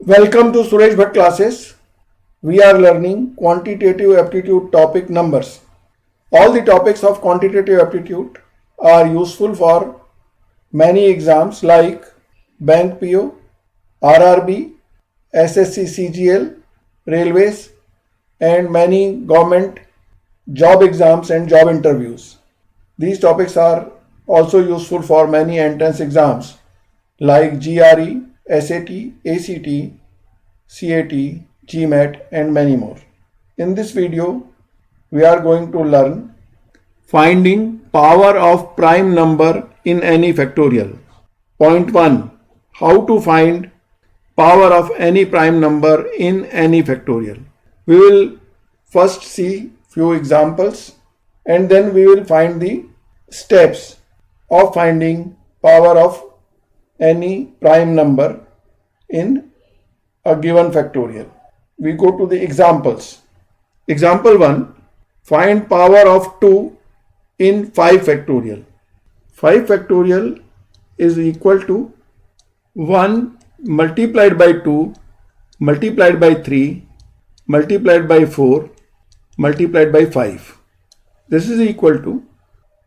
Welcome to Suresh Bhatt classes. We are learning quantitative aptitude topic numbers. All the topics of quantitative aptitude are useful for many exams like Bank PO, RRB, SSC CGL, Railways, and many government job exams and job interviews. These topics are also useful for many entrance exams like GRE, SAT, ACT, CAT, GMAT and many more. In this video, we are going to learn finding power of prime number in any factorial. Point 1. How to find power of any prime number in any factorial. We will first see few examples and then we will find the steps of finding power of any prime number in a given factorial. We go to the examples. Example 1. Find power of 2 in 5 factorial. 5 factorial is equal to 1 multiplied by 2 multiplied by 3 multiplied by 4 multiplied by 5. This is equal to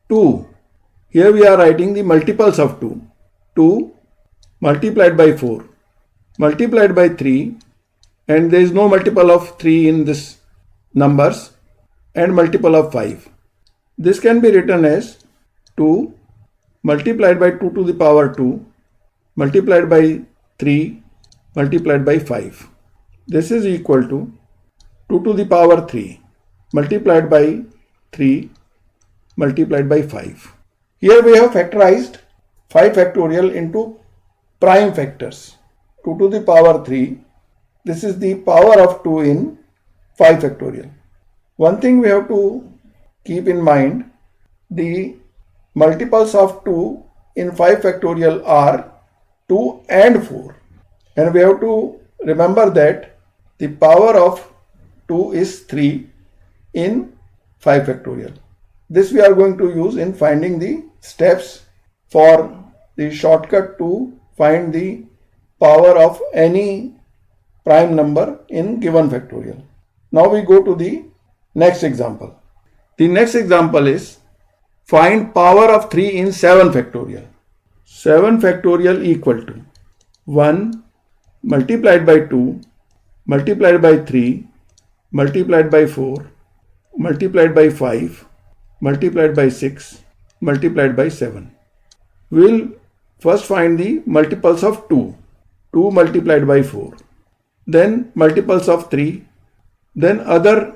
2. Here we are writing the multiples of 2. 2 multiplied by 4 multiplied by 3, and there is no multiple of 3 in this numbers, and multiple of 5. This can be written as 2 multiplied by 2 to the power 2 multiplied by 3 multiplied by 5. This is equal to 2 to the power 3 multiplied by 3 multiplied by 5. Here we have factorized 5 factorial into prime factors. 2 to the power 3, this is the power of 2 in 5 factorial. One thing we have to keep in mind, the multiples of 2 in 5 factorial are 2 and 4. And we have to remember that the power of 2 is 3 in 5 factorial. This we are going to use in finding the steps for the shortcut to find the power of any prime number in given factorial. Now we go to the next example. The next example is find power of 3 in 7 factorial. 7 factorial equal to 1 multiplied by 2 multiplied by 3 multiplied by 4 multiplied by 5 multiplied by 6 multiplied by 7. We will first find the multiples of 2. 2 multiplied by 4, then multiples of 3, then other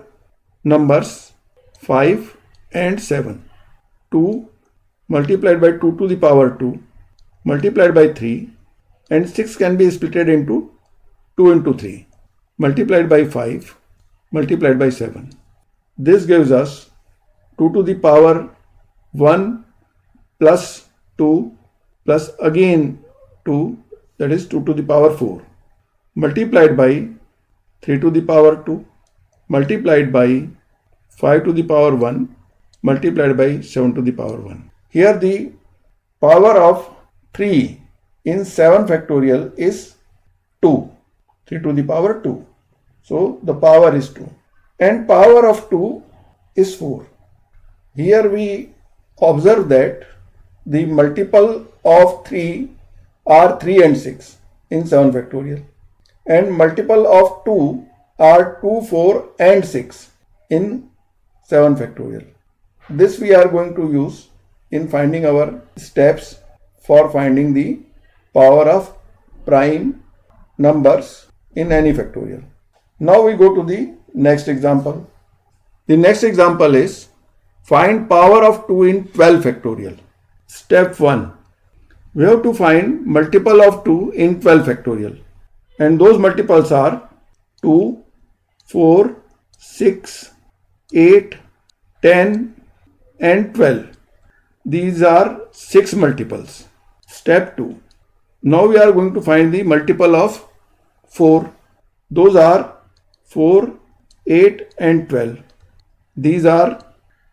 numbers 5 and 7. 2 multiplied by 2 to the power 2 multiplied by 3, and 6 can be split into 2 into 3 multiplied by 5 multiplied by 7. This gives us 2 to the power 1 plus 2 plus again 2, that is 2 to the power 4 multiplied by 3 to the power 2 multiplied by 5 to the power 1 multiplied by 7 to the power 1. Here the power of 3 in 7 factorial is 2. 3 to the power 2. So the power is 2. And power of 2 is 4. Here we observe that the multiple of 3 are 3 and 6 in 7 factorial, and multiple of 2 are 2, 4 and 6 in 7 factorial. This we are going to use in finding our steps for finding the power of prime numbers in any factorial. Now we go to the next example. The next example is find power of 2 in 12 factorial. Step 1. We have to find multiple of 2 in 12 factorial, and those multiples are 2, 4, 6, 8, 10 and 12. These are 6 multiples. Step 2. Now we are going to find the multiple of 4. Those are 4, 8 and 12. These are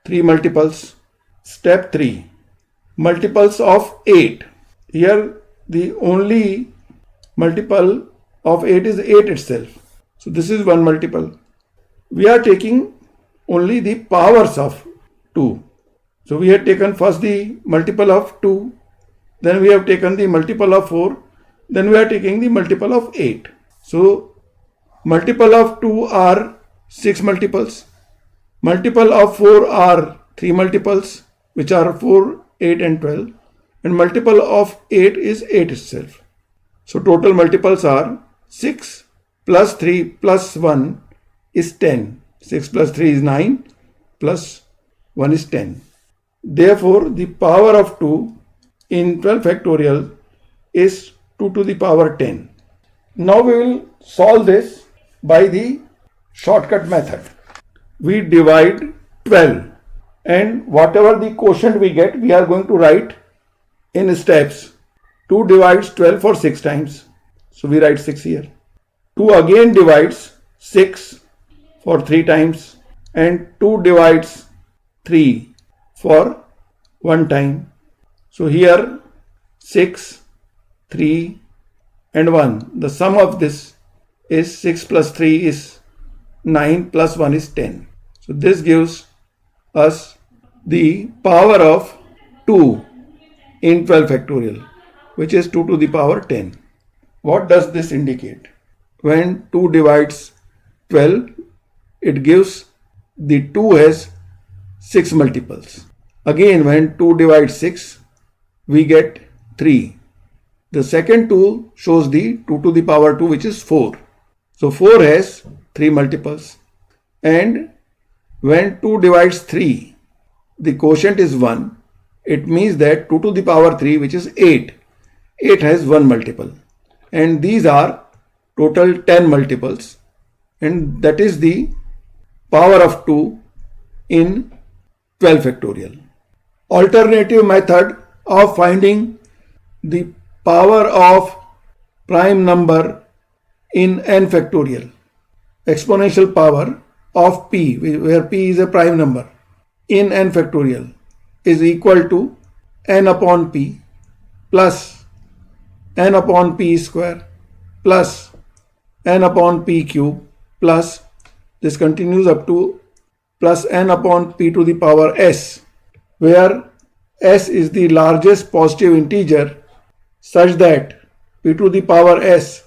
3 multiples. Step 3. Multiples of 8. Here the only multiple of 8 is 8 itself. So this is one multiple. We are taking only the powers of 2. So we have taken first the multiple of 2, then we have taken the multiple of 4, then we are taking the multiple of 8. So multiple of 2 are 6 multiples, multiple of 4 are 3 multiples, which are 4, 8 and 12, and multiple of 8 is 8 itself. So total multiples are 6 plus 3 plus 1 is 10. 6 plus 3 is 9 plus 1 is 10. Therefore, the power of 2 in 12 factorial is 2 to the power 10. Now we will solve this by the shortcut method. We divide 12 and whatever the quotient we get, we are going to write in steps. 2 divides 12 for 6 times. So we write 6 here. 2 again divides 6 for 3 times, and 2 divides 3 for 1 time. So here 6, 3 and 1. The sum of this is 6 plus 3 is 9 plus 1 is 10. So this gives us the power of 2 in 12 factorial, which is 2 to the power 10. What does this indicate? When 2 divides 12, it gives the 2 has 6 multiples. Again, when 2 divides 6, we get 3. The second 2 shows the 2 to the power 2, which is 4. So 4 has 3 multiples. And when 2 divides 3, the quotient is 1. It means that 2 to the power 3, which is 8. 8 has 1 multiple. And these are total 10 multiples. And that is the power of 2 in 12 factorial. Alternative method of finding the power of prime number in n factorial. Exponential power of p, where p is a prime number, in n factorial is equal to n upon p plus n upon p square plus n upon p cube plus, this continues up to plus n upon p to the power s, where s is the largest positive integer such that p to the power s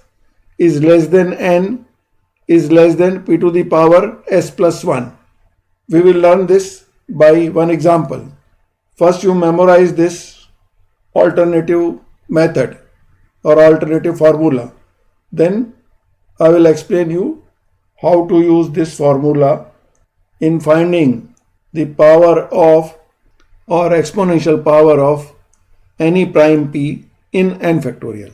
is less than n is less than p to the power s plus 1. We will learn this by one example. First you memorize this alternative method or alternative formula. Then I will explain you how to use this formula in finding the power of or exponential power of any prime p in n factorial.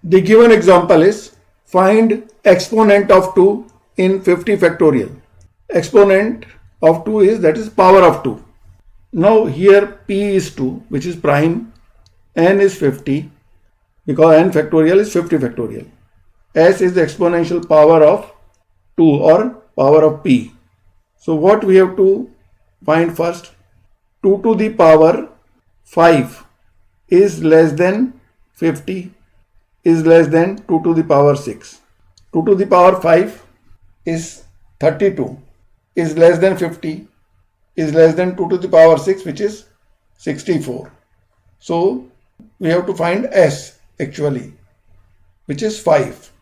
The given example is find exponent of 2 in 50 factorial. Exponent of 2 is, that is, power of 2. Now here p is 2, which is prime, n is 50 because n factorial is 50 factorial. S is the exponential power of 2 or power of p. So what we have to find first? 2 to the power 5 is less than 50 is less than 2 to the power 6. 2 to the power 5 is 32 is less than 50 is less than 2 to the power 6, which is 64. So we have to find s actually, which is 5.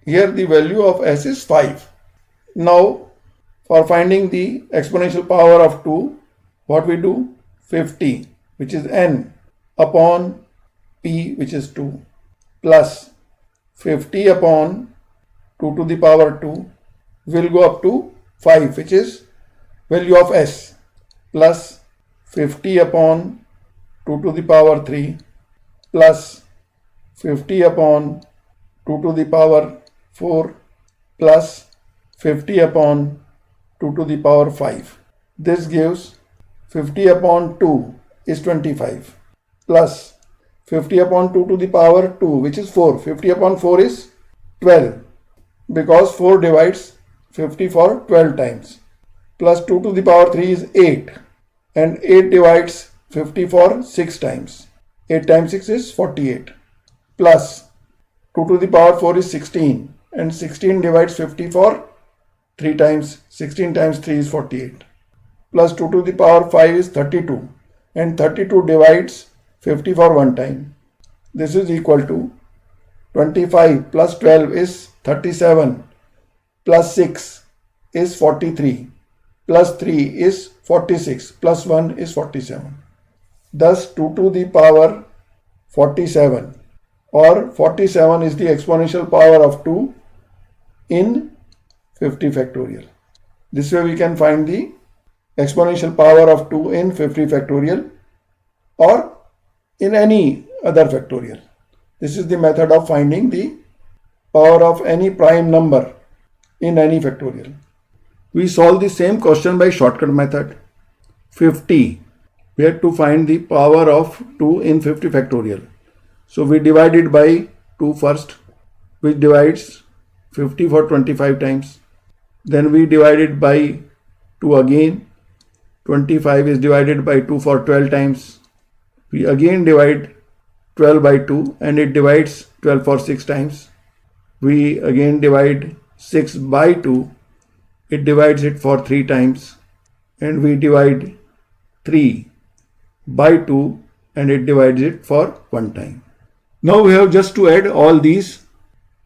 Here the value of s is 5. Now for finding the exponential power of 2, what we do? 50, which is n, upon p, which is 2, plus 50 upon 2 to the power 2 will go up to 5, which is value of s, plus 50 upon 2 to the power 3 plus 50 upon 2 to the power 4 plus 50 upon 2 to the power 5. This gives 50 upon 2 is 25 plus 50 upon 2 to the power 2, which is 4. 50 upon 4 is 12 because 4 divides 50 for 12 times, plus 2 to the power 3 is 8 and 8 divides 50 for 6 times. 8 times 6 is 48 plus 2 to the power 4 is 16 and 16 divides 50 for 3 times. 16 times 3 is 48. Plus 2 to the power 5 is 32 and 32 divides 50 for 1 time. This is equal to 25 plus 12 is 37 plus 6 is 43 plus 3 is 46 plus 1 is 47. Thus 2 to the power 47 or 47 is the exponential power of 2 in 50 factorial. This way we can find the exponential power of 2 in 50 factorial or in any other factorial. This is the method of finding the power of any prime number in any factorial. We solve the same question by shortcut method. 50. We have to find the power of 2 in 50 factorial. So we divide it by 2 first, which divides 50 for 25 times. Then we divide it by 2 again. 25 is divided by 2 for 12 times. We again divide 12 by 2 and it divides 12 for 6 times. We again divide 6 by 2. It divides it for 3 times. And we divide 3 by 2 and it divides it for 1 time. Now we have just to add all these.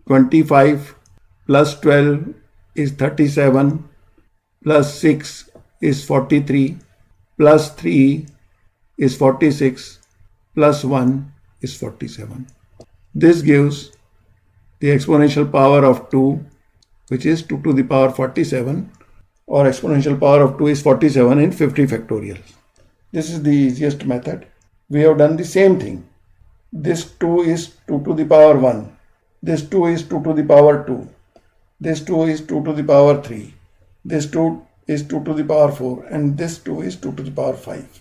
25 plus 12 is 37 plus 6 is 43 plus 3 is 46 plus 1 is 47. This gives the exponential power of 2, which is 2 to the power 47, or exponential power of 2 is 47 in 50 factorial. This is the easiest method. We have done the same thing. This 2 is 2 to the power 1. This 2 is 2 to the power 2. This 2 is 2 to the power 3. This 2 is 2 to the power 4. And this 2 is 2 to the power 5.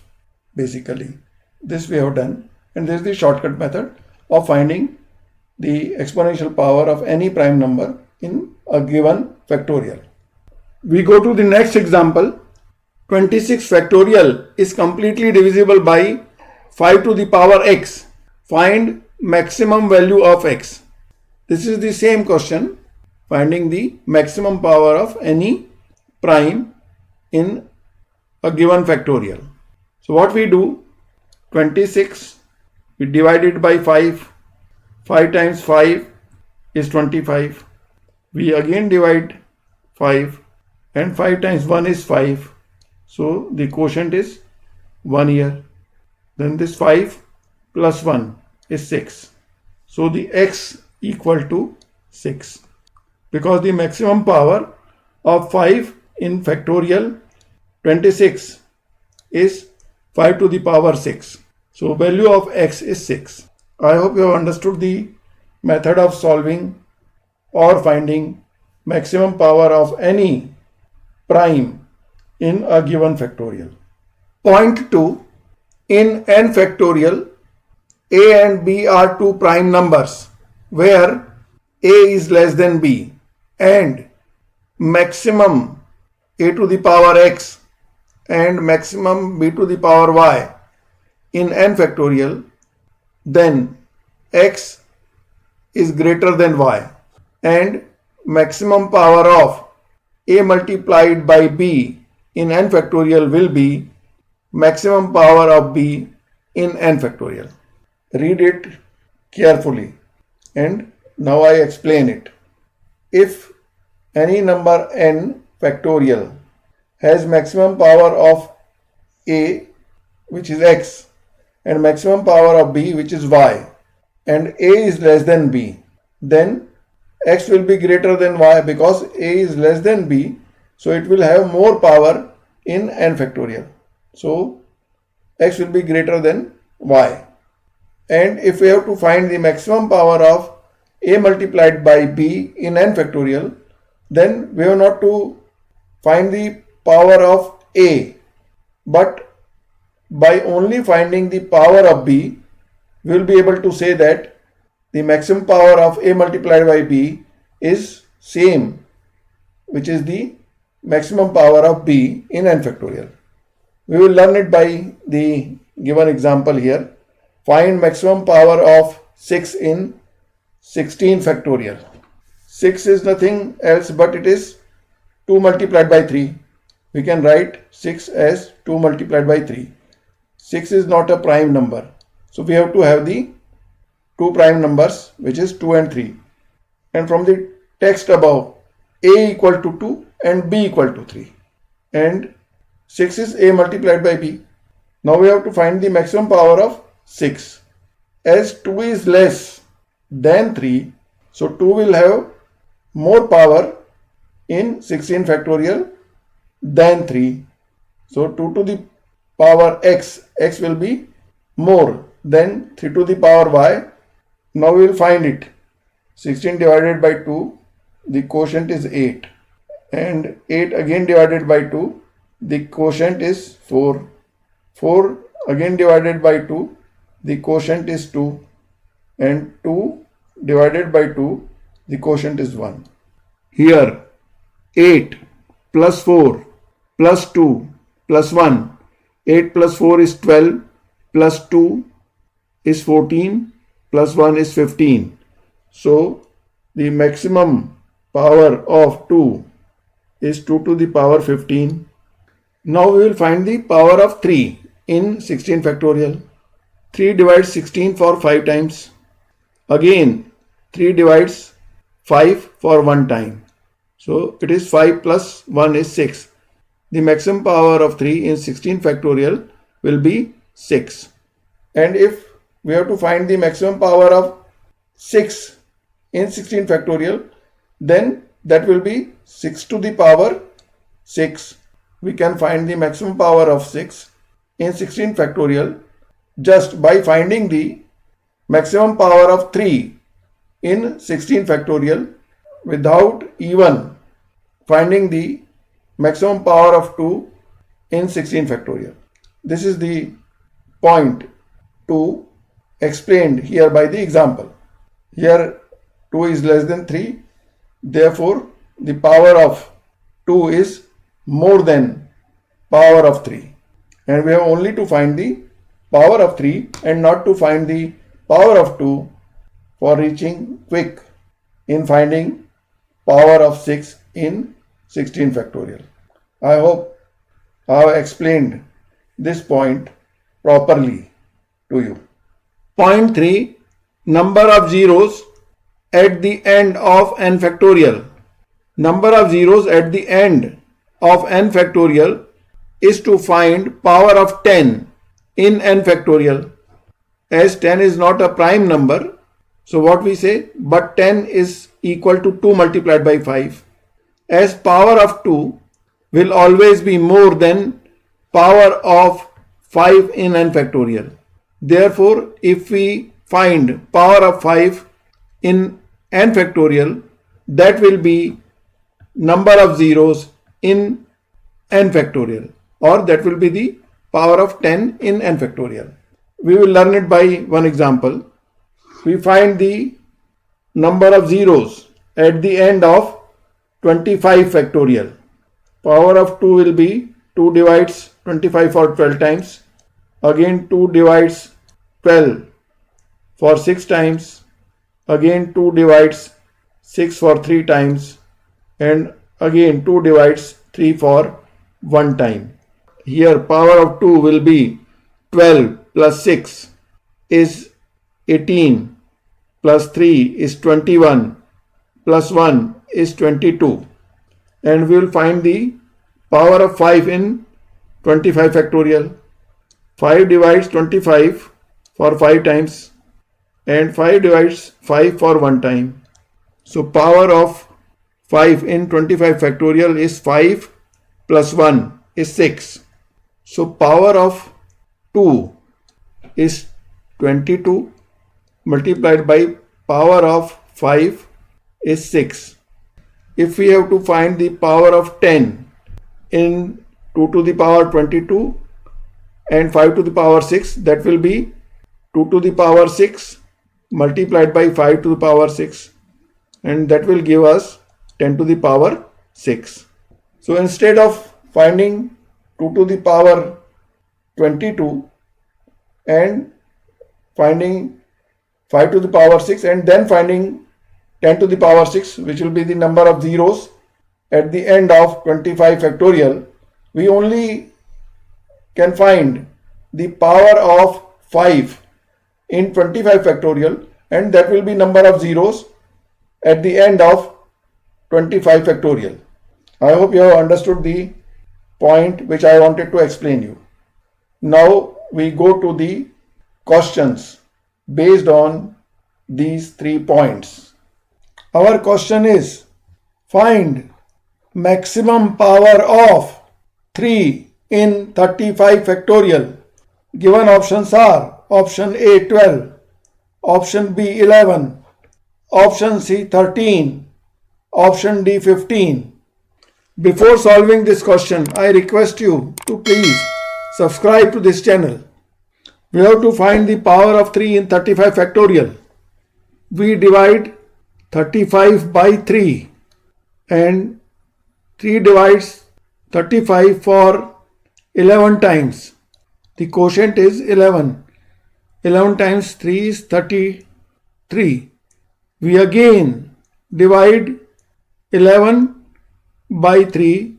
Basically, this we have done. And this is the shortcut method of finding the exponential power of any prime number in a given factorial. We go to the next example. 26 factorial is completely divisible by 5 to the power x. Find maximum value of x. This is the same question, finding the maximum power of any prime in a given factorial. So what we do, 26, we divide it by 5. 5 times 5 is 25. We again divide 5 and 5 times 1 is 5. So the quotient is 1 here. Then this 5 plus 1 is 6. So the x equal to 6. Because the maximum power of 5 in factorial 26 is 5 to the power 6. So value of x is 6. I hope you have understood the method of solving or finding maximum power of any prime in a given factorial. Point 2. In n factorial, a and b are two prime numbers where a is less than b and maximum a to the power x and maximum b to the power y in n factorial, then x is greater than y and maximum power of a multiplied by b in n factorial will be maximum power of b in n factorial. Read it carefully and now I explain it. If any number n factorial has maximum power of a, which is x, and maximum power of b, which is y, and a is less than b, then x will be greater than y because a is less than b, so it will have more power in n factorial. So x will be greater than y. And if we have to find the maximum power of a multiplied by b in n factorial, then we have not to find the power of a, but by only finding the power of b, we will be able to say that the maximum power of a multiplied by b is same, which is the maximum power of b in n factorial. We will learn it by the given example here. Find maximum power of 6 in 16 factorial. 6 is nothing else but it is 2 multiplied by 3. We can write 6 as 2 multiplied by 3. 6 is not a prime number. So we have to have the two prime numbers, which is 2 and 3. And from the text above, a equal to 2 and b equal to 3. And 6 is a multiplied by b. Now we have to find the maximum power of 6. As 2 is less than 3, so 2 will have more power in 16 factorial than 3. So 2 to the power x will be more than 3 to the power y. Now we will find it. 16 divided by 2, the quotient is 8. And 8 again divided by 2, the quotient is 4. 4 again divided by 2, the quotient is 2. And 2 divided by 2, the quotient is 1. Here 8 plus 4 plus 2 plus 1. 8 plus 4 is 12 plus 2 is 14 plus 1 is 15. So the maximum power of 2 is 2 to the power 15. Now we will find the power of 3 in 16 factorial. 3 divides 16 for 5 times. Again 3 divides 5 for 1 time. So it is 5 plus 1 is 6. The maximum power of 3 in 16 factorial will be 6. And if we have to find the maximum power of 6 in 16 factorial, then that will be 6 to the power 6. We can find the maximum power of 6 in 16 factorial just by finding the maximum power of 3 in 16 factorial without even finding the maximum power of 2 in 16 factorial. This is the point 2 explained here by the example. Here 2 is less than 3. Therefore, the power of 2 is more than power of 3. And we have only to find the power of 3 and not to find the power of 2 for reaching quick in finding power of 6 in 16 factorial. I hope I have explained this point properly to you. Point 3. Number of zeros at the end of n factorial. Number of zeros at the end of n factorial is to find power of 10 in n factorial. As 10 is not a prime number, so what we say, but 10 is equal to 2 multiplied by 5. As power of 2 will always be more than power of 5 in n factorial. Therefore, if we find power of 5 in n factorial, that will be number of zeros in n factorial, or that will be the power of 10 in n factorial. We will learn it by one example. We find the number of zeros at the end of 25 factorial. Power of 2 will be 2 divides 25 for 12 times. Again 2 divides 12 for 6 times. Again 2 divides 6 for 3 times. And again 2 divides 3 for 1 time. Here power of 2 will be 12 plus 6 is 18 plus 3 is 21 plus 1 is 22. And we will find the power of 5 in 25 factorial. 5 divides 25 for 5 times and 5 divides 5 for 1 time. So power of 5 in 25 factorial is 5 plus 1 is 6. So power of 2 is 22 multiplied by power of 5 is 6. If we have to find the power of 10 in 2 to the power 22 and 5 to the power 6, that will be 2 to the power 6 multiplied by 5 to the power 6, and that will give us 10 to the power 6. So instead of finding 2 to the power 22 and finding 5 to the power 6 and then finding 10 to the power 6, which will be the number of zeros at the end of 25 factorial, we only can find the power of 5 in 25 factorial, and that will be number of zeros at the end of 25 factorial. I hope you have understood the point which I wanted to explain you. Now we go to the questions based on these 3 points. Our question is, find maximum power of 3 in 35 factorial. Given options are option A 12, option B 11, option C 13, option D 15. Before solving this question, I request you to please subscribe to this channel. We have to find the power of 3 in 35 factorial. We divide 35 by 3 and 3 divides 35 for 11 times. The quotient is 11. 11 times 3 is 33. We again divide 11 by 3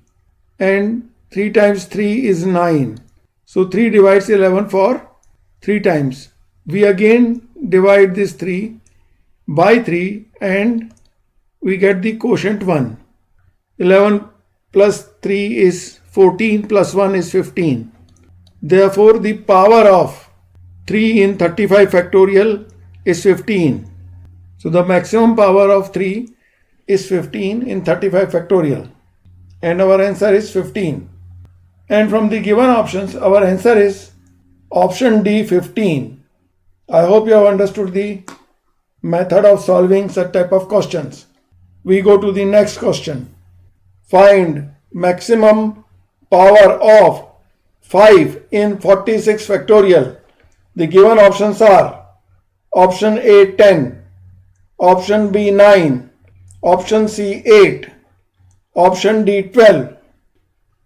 and 3 times 3 is 9. So 3 divides 11 for 3 times. We again divide this 3 by 3 and we get the quotient 1. 11 plus 3 is 14 plus 1 is 15. Therefore, the power of 3 in 35 factorial is 15. So the maximum power of 3 is 15 in 35 factorial. And our answer is 15. And from the given options, our answer is option D 15. I hope you have understood the method of solving such type of questions. We go to the next question. Find maximum power of 5 in 46 factorial. The given options are option A 10, option B 9, option C 8, option D 12.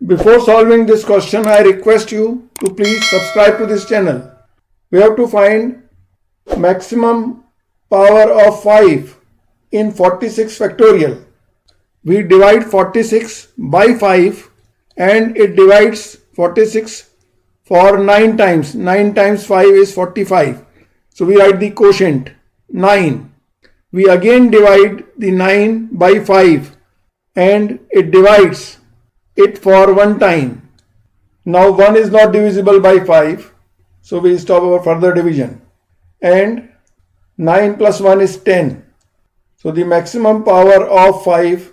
Before solving this question, I request you to please subscribe to this channel. We have to find maximum power of 5 in 46 factorial. We divide 46 by 5 and it divides 46 for 9 times. 9 times 5 is 45. So we write the quotient 9. We again divide the 9 by 5 and it divides it for 1 time. Now 1 is not divisible by 5, so we stop our further division. And 9 plus 1 is 10. So the maximum power of 5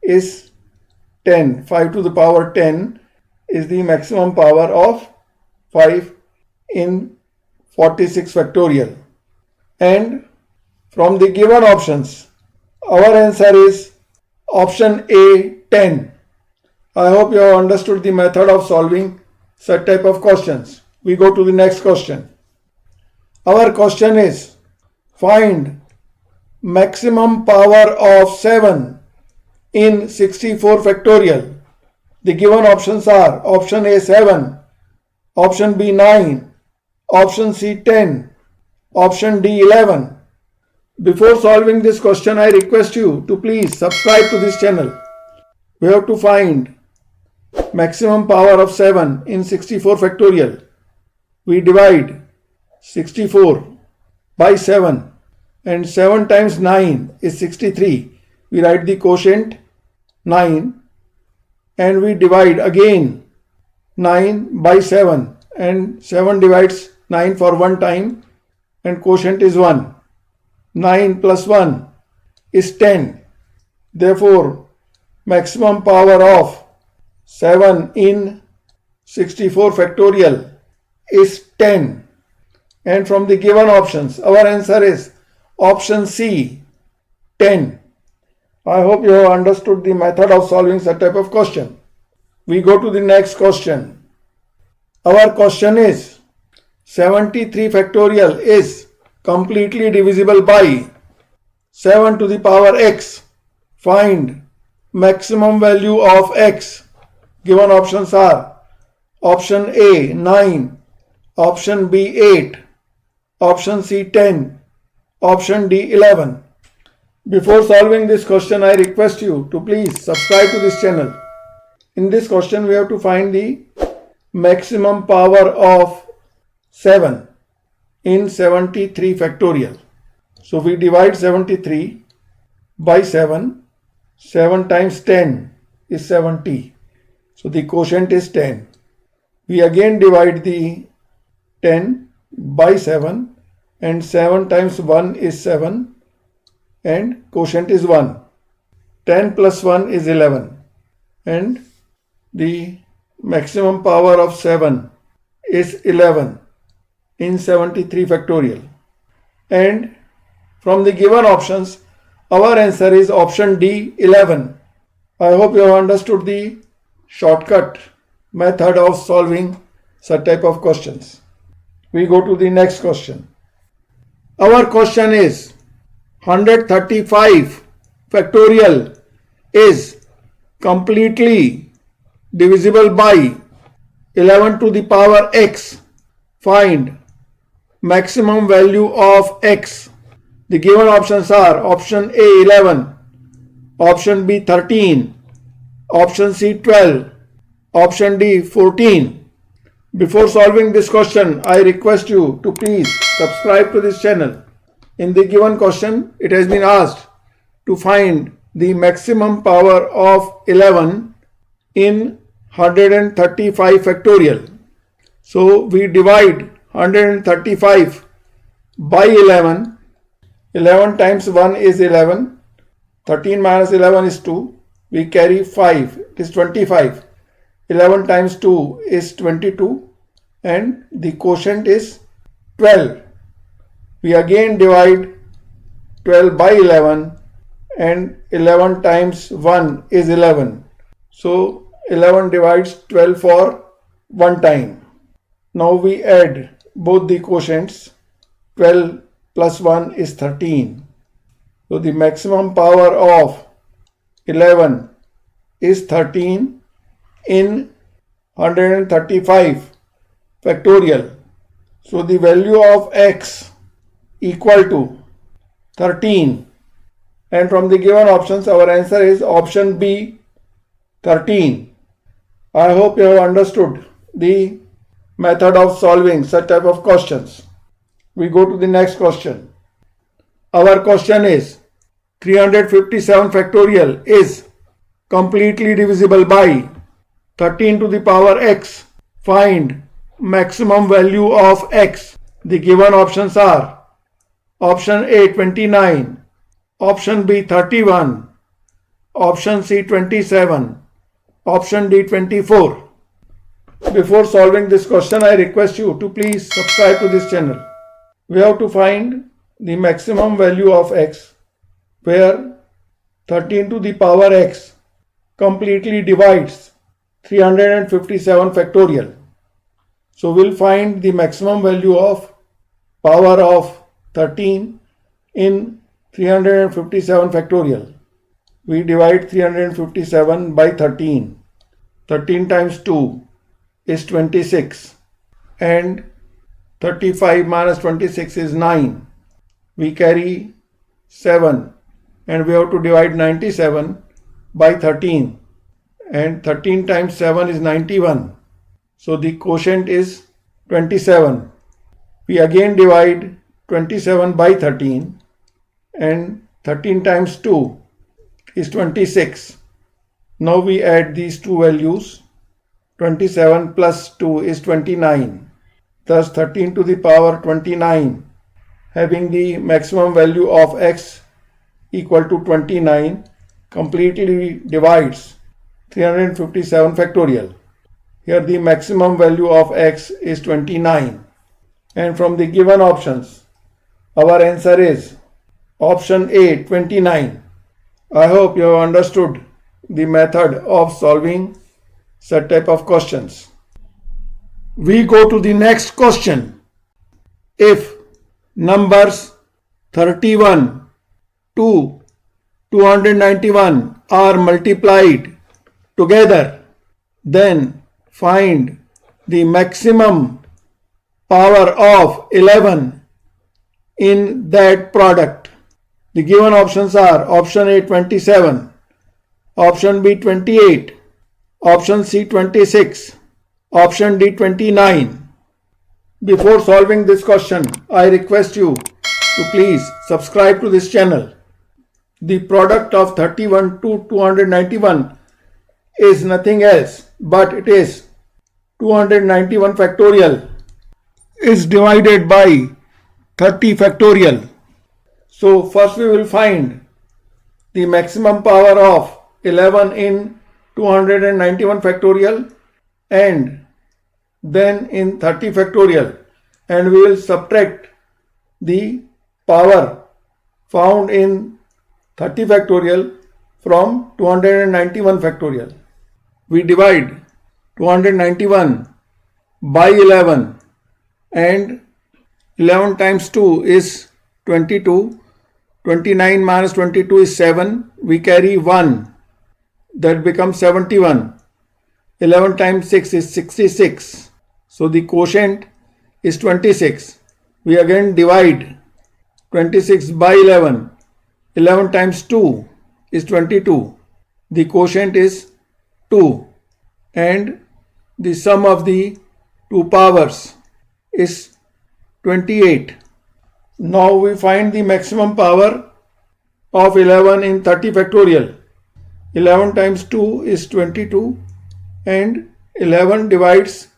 is 10. 5 to the power 10 is the maximum power of 5 in 46 factorial. And from the given options, our answer is option A 10. I hope you have understood the method of solving such type of questions. We go to the next question. Our question is, find maximum power of 7 in 64 factorial. The given options are option A 7, option B 9, option C 10, option D 11. Before solving this question, I request you to please subscribe to this channel. We have to find maximum power of 7 in 64 factorial. We divide 64 by 7 and 7 times 9 is 63. We write the quotient 9 and we divide again 9 by 7 and 7 divides 9 for 1 time and quotient is 1. 9 plus 1 is 10. Therefore, maximum power of 7 in 64 factorial is 10. And from the given options, our answer is option C 10. I hope you have understood the method of solving such type of question. We go to the next question. Our question is 73 factorial is completely divisible by 7 to the power x. Find maximum value of x. Given options are option A 9, option B 8, option C 10, Option D 11. Before solving this question, I request you to please subscribe to this channel. In this question, we have to find the maximum power of 7 in 73 factorial. So we divide 73 by 7. 7 times 10 is 70. So the quotient is 10. We again divide the 10 by 7 and 7 times 1 is 7 and quotient is 1. 10 plus 1 is 11 and the maximum power of 7 is 11 in 73 factorial. And from the given options, our answer is option D 11. I hope you have understood the shortcut method of solving such type of questions. We go to the next question. Our question is 135 factorial is completely divisible by 11 to the power x. Find maximum value of x. The given options are option A 11, option B 13, option C 12, option D 14. Before solving this question, I request you to please subscribe to this channel. In the given question, it has been asked to find the maximum power of 11 in 135 factorial. So we divide 135 by 11. 11 times 1 is 11. 13 minus 11 is 2. We carry 5. It is 25. 11 times 2 is 22. And the quotient is 12. We again divide 12 by 11. And 11 times 1 is 11. So 11 divides 12 for one time. Now we add both the quotients. 12 plus 1 is 13. So the maximum power of 11 is 13 in 135 factorial. So the value of x equal to 13. And from the given options, our answer is option B 13. I hope you have understood the method of solving such type of questions. We go to the next question. Our question is 357 factorial is completely divisible by 13 to the power x. Find maximum value of x. The given options are option A 29, option B 31, option C 27, option D 24. Before solving this question, I request you to please subscribe to this channel. We have to find the maximum value of x, where 13 to the power x completely divides 357 factorial. So we'll find the maximum value of power of 13 in 357 factorial. We divide 357 by 13. 13 times 2 is 26 and 35 minus 26 is 9. We carry 7 and we have to divide 97 by 13 and 13 times 7 is 91. So the quotient is 27. We again divide 27 by 13 and 13 times 2 is 26. Now we add these two values. 27 plus 2 is 29. Thus 13 to the power 29 having the maximum value of x equal to 29 completely divides 357 factorial. Here the maximum value of x is 29. And from the given options, our answer is option A 29. I hope you have understood the method of solving such type of questions. We go to the next question. If numbers 31 to 291 are multiplied together, then find the maximum power of 11 in that product. The given options are option A 27, option B 28, option C 26, option D 29. Before solving this question, I request you to please subscribe to this channel. The product of 31 to 291 is nothing else but it is 291 factorial is divided by 30 factorial. So first we will find the maximum power of 11 in 291 factorial and then in 30 factorial, and we will subtract the power found in 30 factorial from 291 factorial. We divide 291 by 11 and 11 times 2 is 22. 29 minus 22 is 7. We carry 1. That becomes 71. 11 times 6 is 66. So the quotient is 26. We again divide 26 by 11. 11 times 2 is 22. The quotient is 2. And the sum of the two powers is 28. Now we find the maximum power of 11 in 30 factorial. 11 times 2 is 22 and 11 divides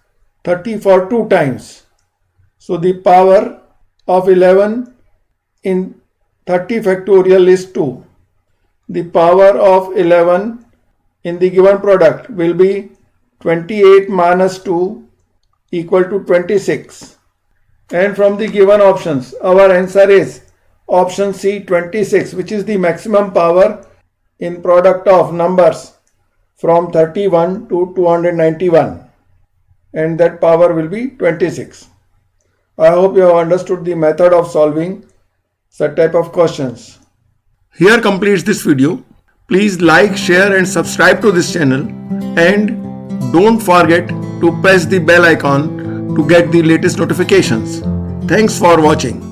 30 for 2 times. So the power of 11 in 30 factorial is 2. The power of 11 in the given product will be 28 minus 2 equal to 26. And from the given options, our answer is option C 26, which is the maximum power in product of numbers from 31 to 291. And that power will be 26. I hope you have understood the method of solving such type of questions. Here completes this video. Please like, share and subscribe to this channel, and don't forget to press the bell icon to get the latest notifications. Thanks for watching.